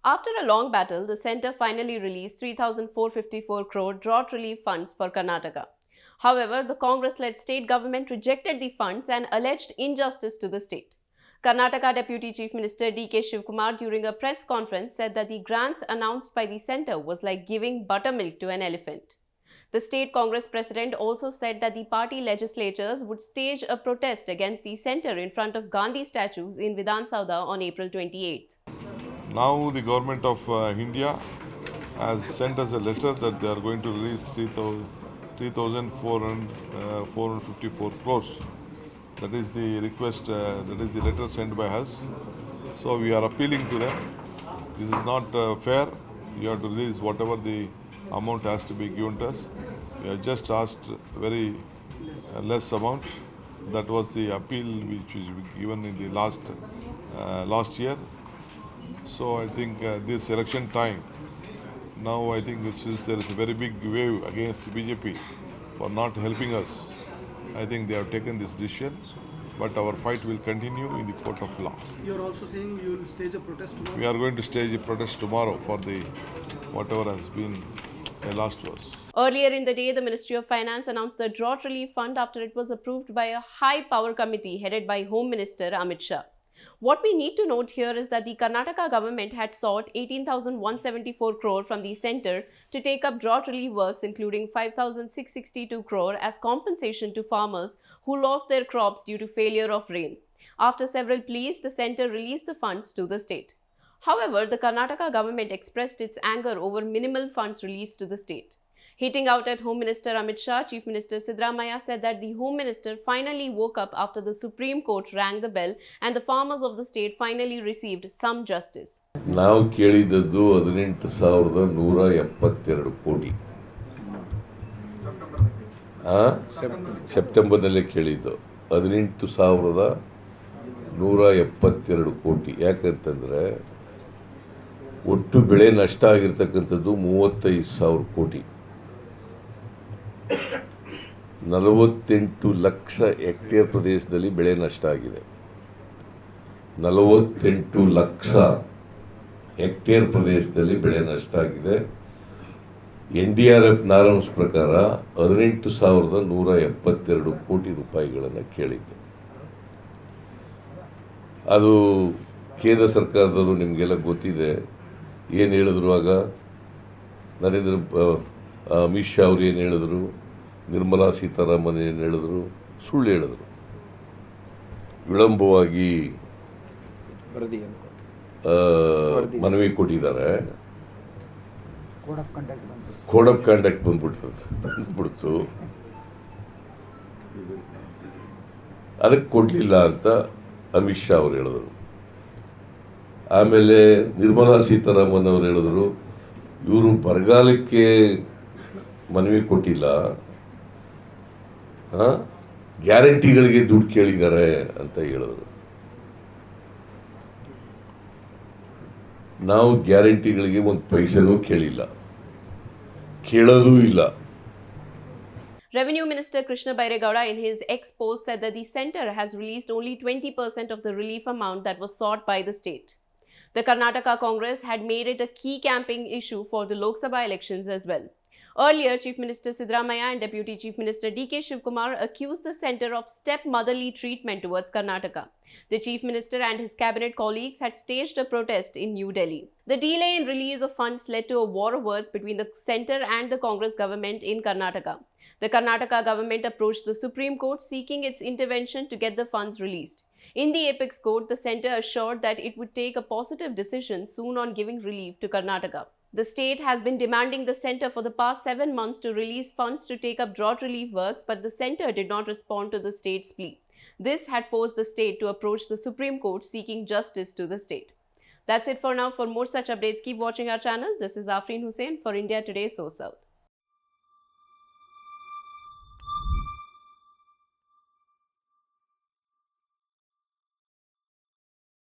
After a long battle, the centre finally released 3,454 crore drought relief funds for Karnataka. However, the Congress-led state government rejected the funds and alleged injustice to the state. Karnataka Deputy Chief Minister D.K. Shivkumar during a press conference said that the grants announced by the centre was like giving buttermilk to an elephant. The state Congress president also said that the party legislators would stage a protest against the centre in front of Gandhi statues in Vidhan Soudha on April 28th. Now the government of India has sent us a letter that they are going to release 3,454 crores. That is the request, that is the letter sent by us. So we are appealing to them. This is not fair. You have to release whatever the amount has to be given to us. We have just asked very less amount. That was the appeal which was given in the last year. So I think this election time, now I think since there is a very big wave against the BJP for not helping us, I think they have taken this decision. But our fight will continue in the court of law. You are also saying you will stage a protest tomorrow? We are going to stage a protest tomorrow for the whatever has been lost to us. Earlier in the day, the Ministry of Finance announced the drought relief fund after it was approved by a high-power committee headed by Home Minister Amit Shah. What we need to note here is that the Karnataka government had sought 18,174 crore from the centre to take up drought relief works, including 5,662 crore as compensation to farmers who lost their crops due to failure of rain. After several pleas, the centre released the funds to the state. However, the Karnataka government expressed its anger over minimal funds released to the state. Hitting out at Home Minister Amit Shah, Chief Minister Siddaramaiah said that the Home Minister finally woke up after the Supreme Court rang the bell and the farmers of the state finally received some justice. ನಾವು ಕೇಳಿದದ್ದು 18,172 ಕೋಟಿ. ಸೆಪ್ಟೆಂಬರ್ನಲ್ಲೇ ಕೇಳಿದ್ದು 18,172 ಕೋಟಿ. ಯಾಕಂತಂದರೆ ಒಟ್ಟು ಬೆಳೆ ನಷ್ಟ ಆಗಿರ್ತಕ್ಕಂಥದ್ದು 35,000 ಕೋಟಿ. 48 ಲಕ್ಷ ಹೆಕ್ಟೇರ್ ಪ್ರದೇಶದಲ್ಲಿ ಬೆಳೆ ನಷ್ಟ ಆಗಿದೆ. 48 ಲಕ್ಷ ಹೆಕ್ಟೇರ್ ಪ್ರದೇಶದಲ್ಲಿ ಬೆಳೆ ನಷ್ಟ ಆಗಿದೆ. NDRF ನಾರ್ಮ್ಸ್ ಪ್ರಕಾರ 18,172 ಕೋಟಿ ರೂಪಾಯಿಗಳನ್ನು ಕೇಳಿದ್ದೆ. ಅದು ಕೇಂದ್ರ ಸರ್ಕಾರದವರು ನಿಮಗೆಲ್ಲ ಗೊತ್ತಿದೆ. ಏನು ಹೇಳಿದ್ರು ಆಗ ಅಮಿತ್ ಶಾ ಅವರು ಏನು ಹೇಳಿದ್ರು, ನಿರ್ಮಲಾ ಸೀತಾರಾಮನ್ ಏನು ಹೇಳಿದ್ರು, ಸುಳ್ಳು ಹೇಳಿದ್ರು. ವಿಳಂಬವಾಗಿ ಮನವಿ ಕೊಟ್ಟಿದ್ದಾರೆ. ಕೋಡ್ ಆಫ್ ಕಂಡಕ್ಟ್ ಬಂದ್ಬಿಡ್ತು. ಅದಕ್ಕೆ ಕೊಡಲಿಲ್ಲ ಅಂತ ಅಮಿತ್ ಶಾ ಅವರು ಹೇಳಿದ್ರು. ಆಮೇಲೆ ನಿರ್ಮಲಾ ಸೀತಾರಾಮನ್ ಅವರು ಹೇಳಿದ್ರು, ಇವರು ಬರಗಾಲಕ್ಕೆ ಮನವಿ ಕೊಟ್ಟಿಲ್ಲ, ಗ್ಯಾರಂಟಿಗಳಿಗೆ ದುಡ್ಡು ಕೇಳಿದ್ದಾರೆ ಅಂತ ಹೇಳಿದ್ರು. ನಾವು ಗ್ಯಾರಂಟಿಗಳಿಗೆ ಒಂದು ಪೈಸೆನೂ ಕೇಳಿಲ್ಲ, ಕೇಳೋದೂ ಇಲ್ಲ. Revenue Minister Krishna Bairegowda in his ex-post said that the centre has released only 20% of the relief amount that was sought by the state. The Karnataka Congress had made it a key campaign issue for the Lok Sabha elections as well. Earlier, Chief Minister Siddaramaiah and Deputy Chief Minister D.K. Shivkumar accused the centre of step-motherly treatment towards Karnataka. The Chief Minister and his cabinet colleagues had staged a protest in New Delhi. The delay in release of funds led to a war of words between the centre and the Congress government in Karnataka. The Karnataka government approached the Supreme Court seeking its intervention to get the funds released. In the apex court, the centre assured that it would take a positive decision soon on giving relief to Karnataka. The state has been demanding the centre for the past 7 months to release funds to take up drought relief works, but the centre did not respond to the state's plea. This had forced the state to approach the Supreme Court seeking justice to the state. That's it for now. For more such updates, keep watching our channel. This is Afreen Hussain for India Today So South.